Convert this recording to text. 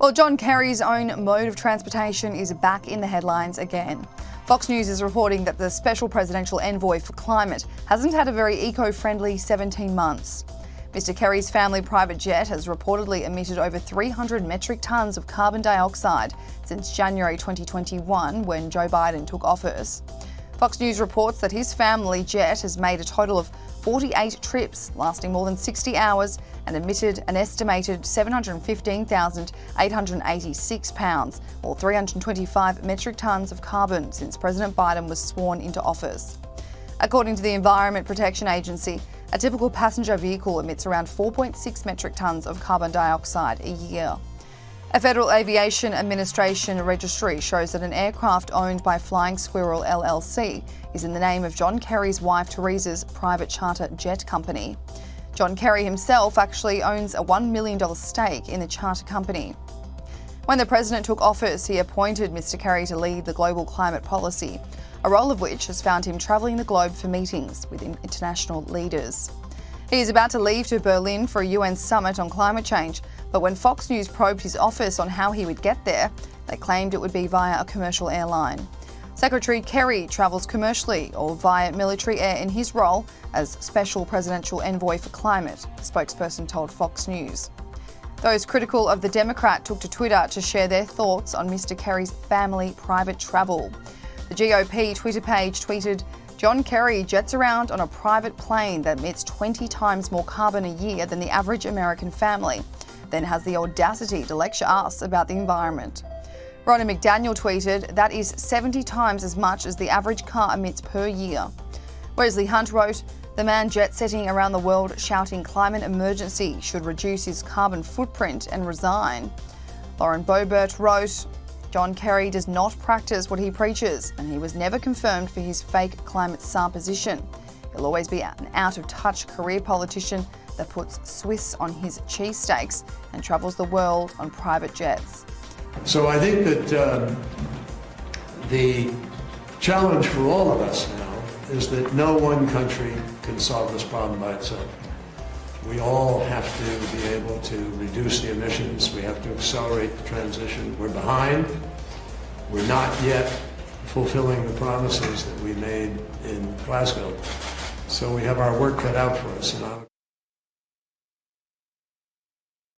Well, John Kerry's own mode of transportation is back in the headlines again. Fox News is reporting that the special presidential envoy for climate hasn't had a very eco-friendly 17 months. Mr. Kerry's family private jet has reportedly emitted over 300 metric tonnes of carbon dioxide since January 2021, when Joe Biden took office. Fox News reports that his family jet has made a total of 48 trips lasting more than 60 hours and emitted an estimated 715,886 pounds, or 325 metric tonnes of carbon since President Biden was sworn into office. According to the Environment Protection Agency, a typical passenger vehicle emits around 4.6 metric tonnes of carbon dioxide a year. A Federal Aviation Administration registry shows that an aircraft owned by Flying Squirrel LLC is in the name of John Kerry's wife Teresa's private charter jet company. John Kerry himself actually owns a $1 million stake in the charter company. When the president took office, he appointed Mr. Kerry to lead the global climate policy, a role of which has found him travelling the globe for meetings with international leaders. He is about to leave to Berlin for a UN summit on climate change, but when Fox News probed his office on how he would get there, they claimed it would be via a commercial airline. Secretary Kerry travels commercially or via military air in his role as Special Presidential Envoy for Climate, the spokesperson told Fox News. Those critical of the Democrat took to Twitter to share their thoughts on Mr. Kerry's family private travel. The GOP Twitter page tweeted, "John Kerry jets around on a private plane that emits 20 times more carbon a year than the average American family, then has the audacity to lecture us about the environment." Ronna McDaniel tweeted, "That is 70 times as much as the average car emits per year." Wesley Hunt wrote, "The man jet-setting around the world shouting climate emergency should reduce his carbon footprint and resign." Lauren Boebert wrote, "John Kerry does not practice what he preaches, and he was never confirmed for his fake climate czar position. He'll always be an out-of-touch career politician that puts Swiss on his cheesesteaks and travels the world on private jets." So I think that the challenge for all of us now is that no one country can solve this problem by itself. We all have to be able to reduce the emissions. We have to accelerate the transition. We're behind. We're not yet fulfilling the promises that we made in Glasgow. So we have our work cut out for us.